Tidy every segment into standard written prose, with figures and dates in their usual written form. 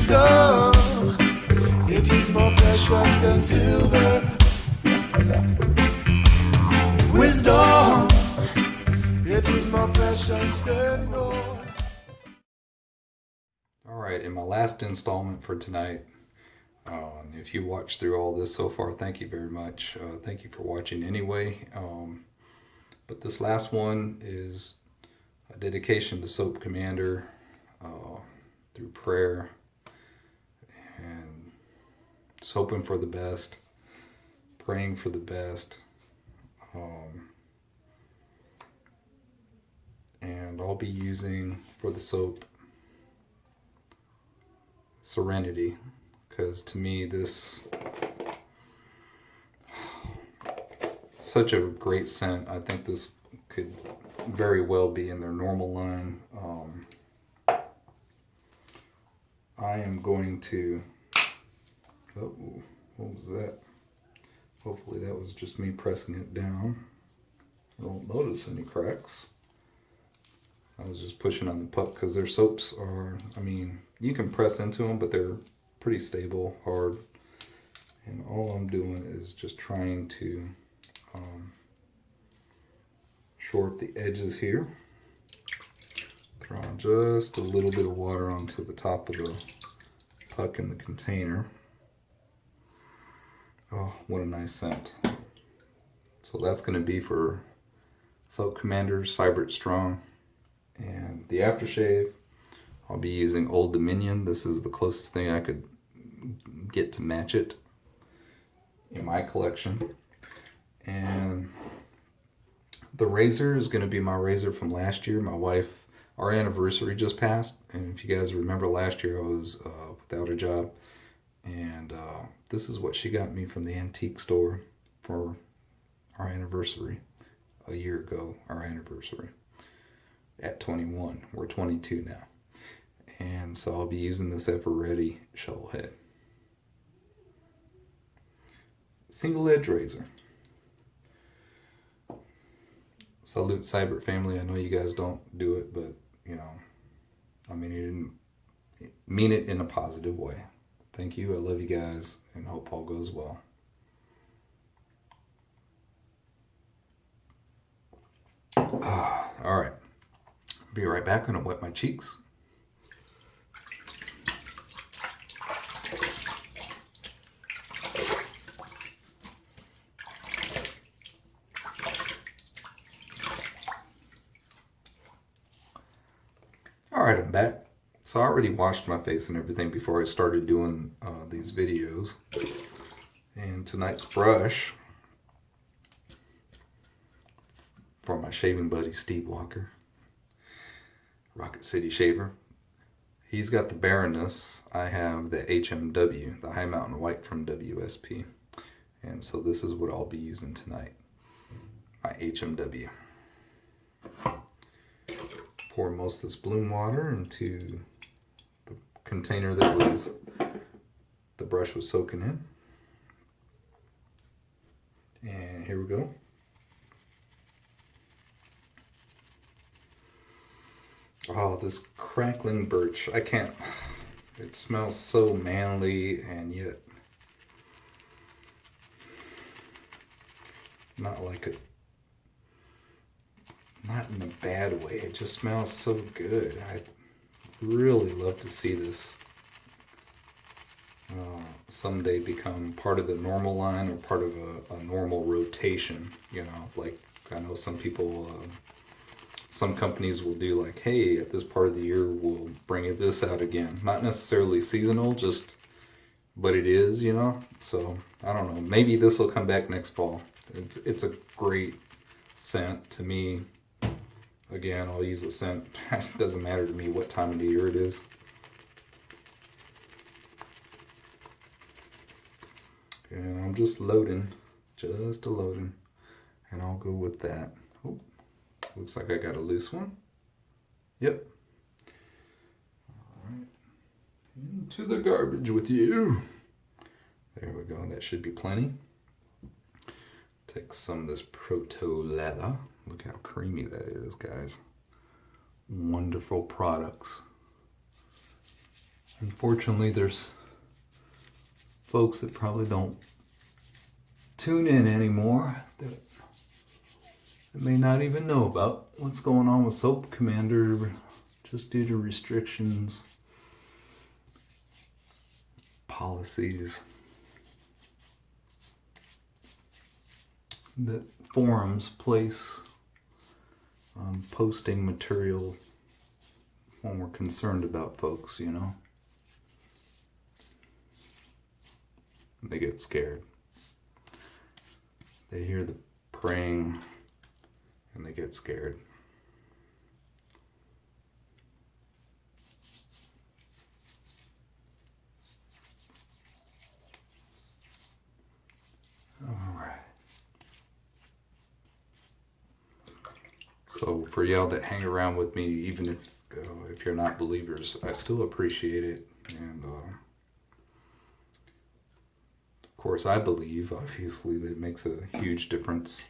Wisdom, it is more precious than silver. Wisdom, it is more precious than gold. All right, in my last installment for tonight, if you watched through all this so far, thank you very much. Thank you for watching anyway. But this last one is a dedication to Soap Commander through prayer and just hoping for the best, praying for the best. And I'll be using for the soap Serenity, because to me this such a great scent. I think this could very well be in their normal line. I am going to, oh, what was that? Hopefully that was just me pressing it down. I don't notice any cracks. I was just pushing on the puck because their soaps are, I mean, you can press into them, but they're pretty stable, hard. And all I'm doing is just trying to shore up the edges here. Throwing just a little bit of water onto the top of the puck in the container. Oh, what a nice scent. So that's going to be for Soap Commander Seibert Strong. And the aftershave, I'll be using Old Dominion. This is the closest thing I could get to match it in my collection. And the razor is going to be my razor from last year. My wife, our anniversary just passed, and if you guys remember last year, I was without a job, and this is what she got me from the antique store for our anniversary a year ago, our anniversary at 21. We're 22 now, and so I'll be using this Ever Ready shovel head. Single edge razor. Salute Seibert family. I know you guys don't do it, but you know, I mean it in a positive way. Thank you. I love you guys, and hope all goes well. All right. Be right back. I'm gonna wet my cheeks. Alright, I'm back. So I already washed my face and everything before I started doing these videos. And tonight's brush for my shaving buddy Steve Walker, Rocket City Shaver. He's got the Baroness. I have the HMW, the High Mountain White from WSP. And so this is what I'll be using tonight. My HMW. Pour most of this bloom water into the container that the brush was soaking in. And here we go. Oh, this crackling birch. I can't, it smells so manly and yet not in a bad way. It just smells so good. I really love to see this someday become part of the normal line or part of a normal rotation. You know, like I know some people, some companies will do like, hey, at this part of the year we'll bring this out again. Not necessarily seasonal, but it is, you know. So I don't know. Maybe this will come back next fall. It's a great scent to me. Again, I'll use the scent. It doesn't matter to me what time of the year it is. And I'm just loading, and I'll go with that. Oh, looks like I got a loose one. Yep. All right, into the garbage with you. There we go, that should be plenty. Take some of this Proto leather. Look how creamy that is, guys. Wonderful products. Unfortunately, there's folks that probably don't tune in anymore that may not even know about what's going on with Soap Commander just due to restrictions, policies that forums place on posting material when we're concerned about folks, you know. They get scared. They hear the praying and they get scared. All right. So for y'all that hang around with me, even if you're not believers, I still appreciate it. And of course, I believe, obviously, that it makes a huge difference.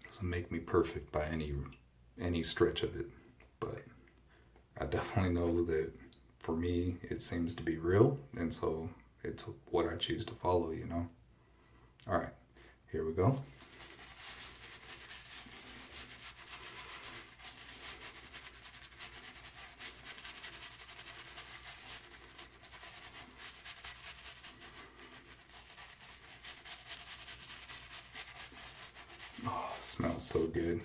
Doesn't make me perfect by any stretch of it, but I definitely know that for me, it seems to be real, and so it's what I choose to follow, you know. All right, here we go. Oh, it smells so good.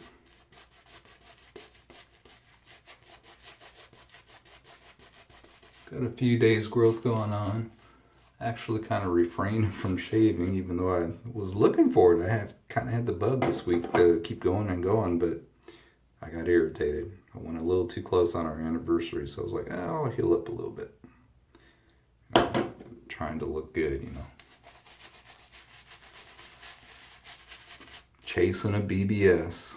Got a few days growth going on. Actually kind of refrained from shaving, even though I was looking for it. I kind of had the bug this week to keep going and going, but I got irritated. I went a little too close on our anniversary, so I was like, oh, I'll heal up a little bit. Trying to look good, you know. Chasing a BBS.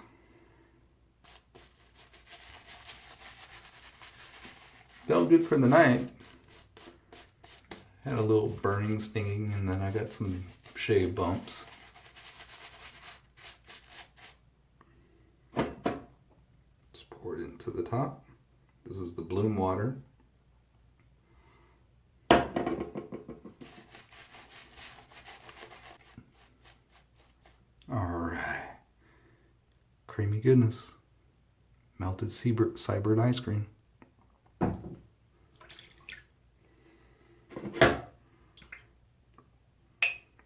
Felt good for the night. Had a little burning, stinging, and then I got some shave bumps. Just pour it into the top. This is the Bloom water. Alright. Creamy goodness. Melted Seibert ice cream.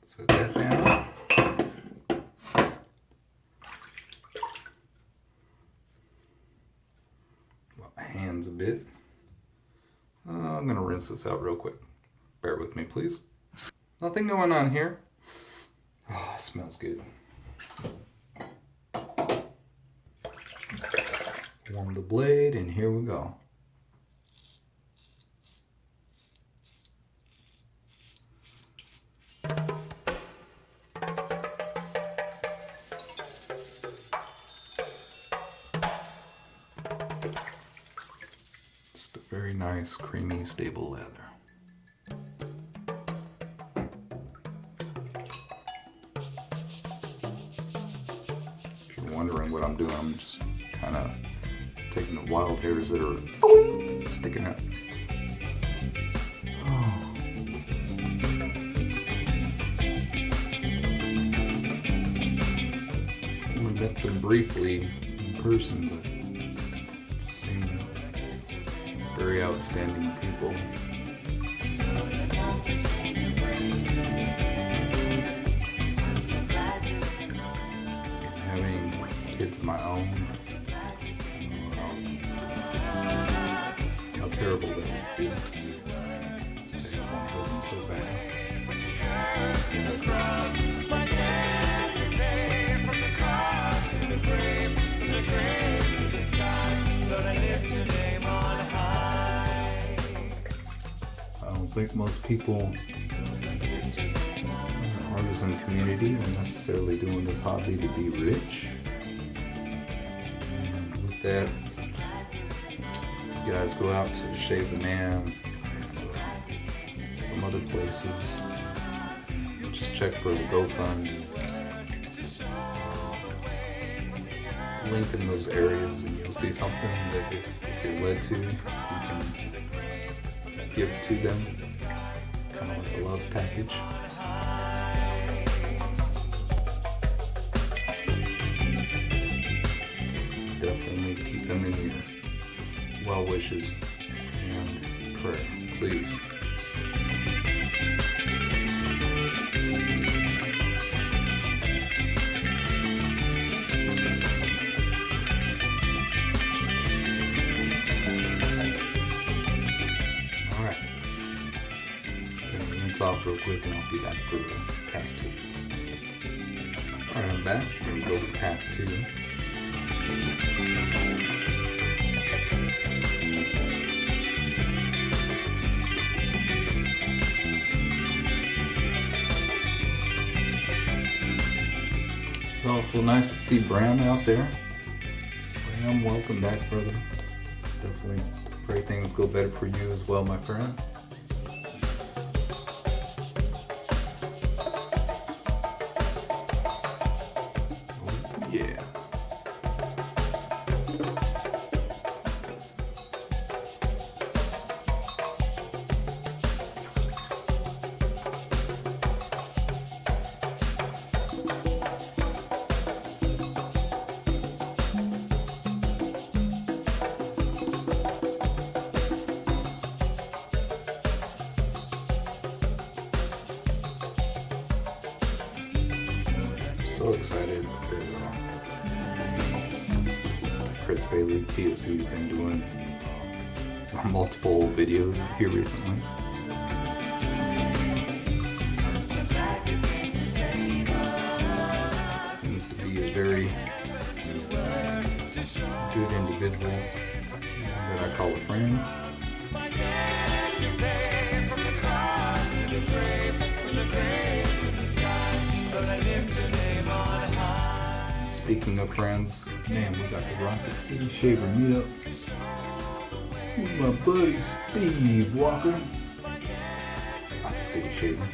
Set that down. Wipe my hands a bit. I'm going to rinse this out real quick. Bear with me, please. Nothing going on here. Oh, it smells good. Warm the blade, and here we go. Just a very nice, creamy, stable leather. If you're wondering what I'm doing, I'm just kind of taking the wild hairs that are sticking out. Oh. We met them briefly in person, but seem very outstanding people. Having kids of my own, how terrible that would be. Say one wasn't so bad. I don't think most people in the artisan community are necessarily doing this hobby to be rich. And with that, you guys go out to Shave the Man, some other places. Just check for the GoFund. Link in those areas, and you'll see something that if you're led to, you can give to them, kind of like a love package. Definitely keep them in your well wishes and prayer, please. Alright. Gonna rinse off real quick and I'll be back for pass 2. Alright, I'm back. We're gonna go for pass 2. It's also nice to see Bram out there. Bram, welcome back, brother. Definitely pray things go better for you as well, my friend. Oh, yeah. So excited that Chris Bailey, TSC, has been doing multiple videos here recently. Seems to be a very good individual that I call a friend. Speaking of friends, man, we got the Rocket City Shaver meetup with my buddy Steve Walker. Rocket City Shaver.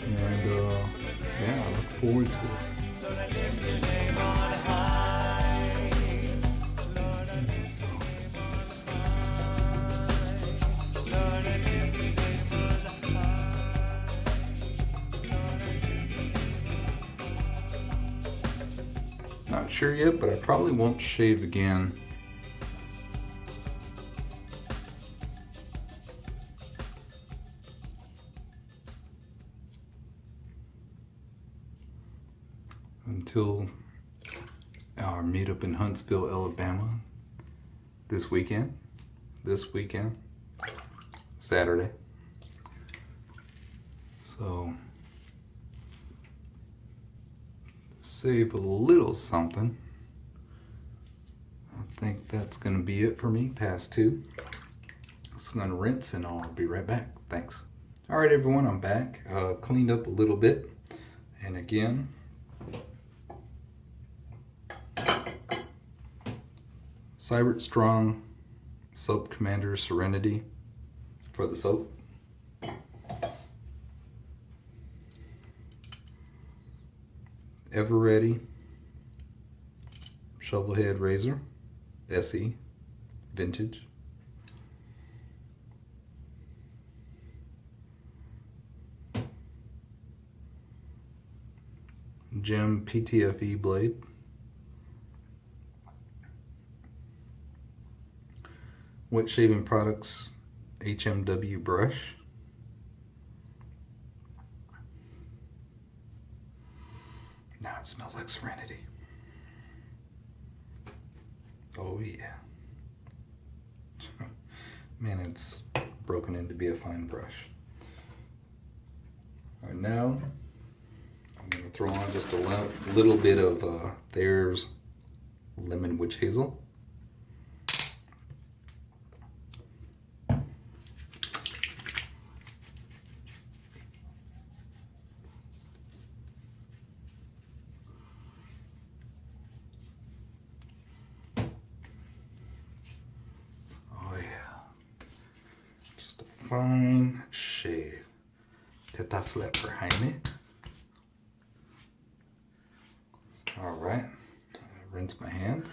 And yeah, I look forward to it. Not sure yet, but I probably won't shave again until our meetup in Huntsville, Alabama this weekend, Saturday. So save a little something. I think that's gonna be it for me, pass 2. So I'm gonna rinse and I'll be right back. Thanks. All right, everyone, I'm back. Cleaned up a little bit. And again, Seibert Strong Soap Commander Serenity for the soap. Ever Ready Shovel Head Razor SE Vintage. Gem PTFE blade. Wet Shaving Products HMW brush. Now it smells like Serenity. Oh yeah. Man, it's broken in to be a fine brush. All right, now I'm going to throw on just a little bit of Thayer's Lemon Witch Hazel. Fine shave. Detta släpper Jaime. All right, rinse my hand.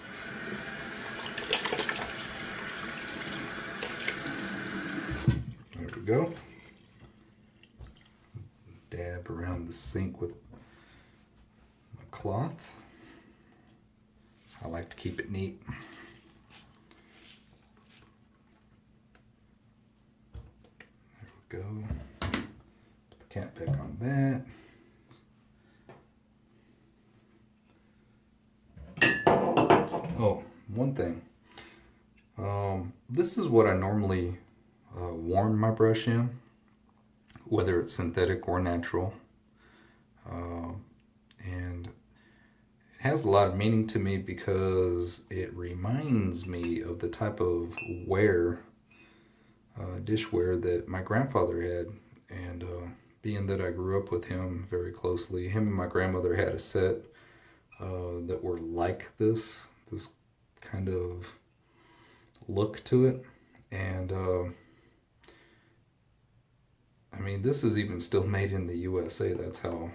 we go. Dab around the sink with my cloth. I like to keep it neat. There we go. Put the cap back on that. Oh, one thing. This is what I normally warm my brush in, whether it's synthetic or natural. And it has a lot of meaning to me because it reminds me of the type of dishware that my grandfather had. And being that I grew up with him very closely, him and my grandmother had a set that were like this kind of look to it. And I mean, this is even still made in the USA. That's how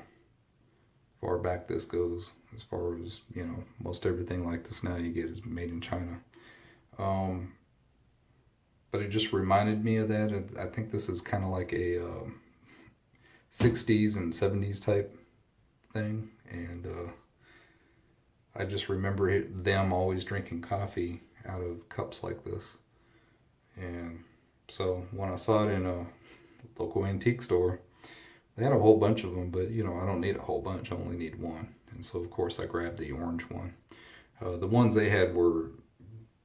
far back this goes. As far as, you know, most everything like this now you get is made in China. But it just reminded me of that. I think this is kind of like a 60s and 70s type thing. And I just remember them always drinking coffee out of cups like this. And so when I saw it in a local antique store, they had a whole bunch of them, but you know, I don't need a whole bunch, I only need one. And so of course I grabbed the orange one. The ones they had were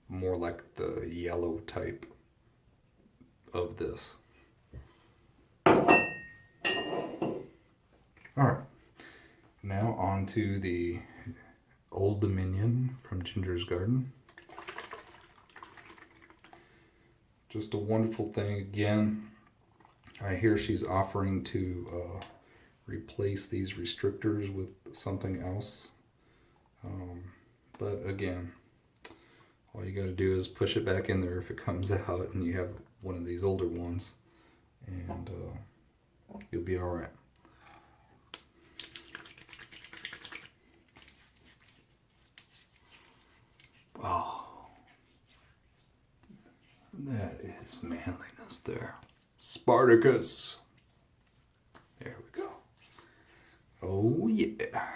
more like the yellow type of this. Alright, now on to the Old Dominion from Ginger's Garden. Just a wonderful thing. Again, I hear she's offering to replace these restrictors with something else. But again, all you got to do is push it back in there if it comes out and you have one of these older ones, and you'll be all right. Oh. That is manliness there. Spartacus. There we go. Oh yeah.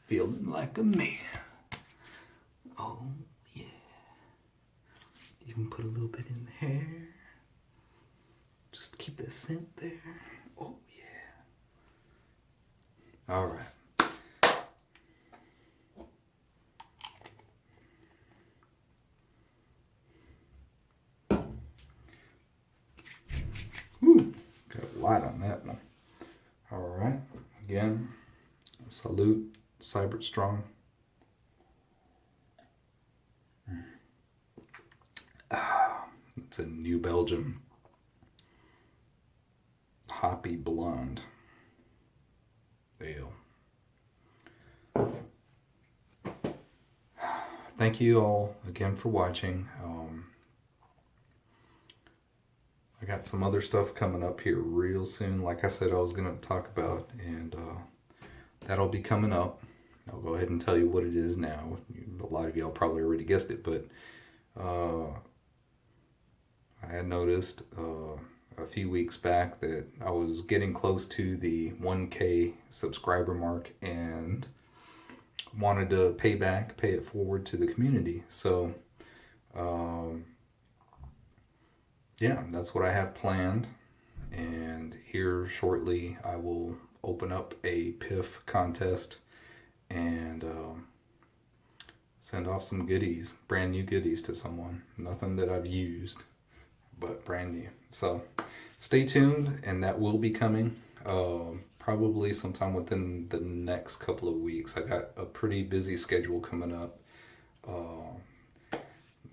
Feeling like a man. Oh yeah. You can put a little bit in the hair. Just keep that scent there. Oh yeah. All right. Got a light on that one. All right. Again, salute, Seibert strong. It's a New Belgium hoppy blonde ale. Thank you all again for watching. I got some other stuff coming up here real soon. Like I said, I was going to talk about, and that'll be coming up. I'll go ahead and tell you what it is now. A lot of y'all probably already guessed it, but I had noticed a few weeks back that I was getting close to the 1K subscriber mark and wanted to pay it forward to the community. So yeah, that's what I have planned. And here shortly I will open up a PIF contest and send off some goodies, brand new goodies to someone. Nothing that I've used, but brand new. So stay tuned, and that will be coming probably sometime within the next couple of weeks. I got a pretty busy schedule coming up.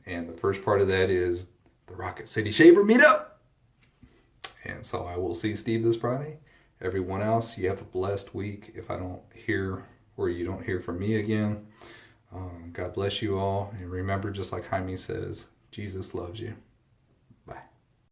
And the first part of that is the Rocket City Shaver Meetup. And so I will see Steve this Friday. Everyone else, you have a blessed week. If I don't hear, or you don't hear from me again, God bless you all. And remember, just like Jaime says, Jesus loves you.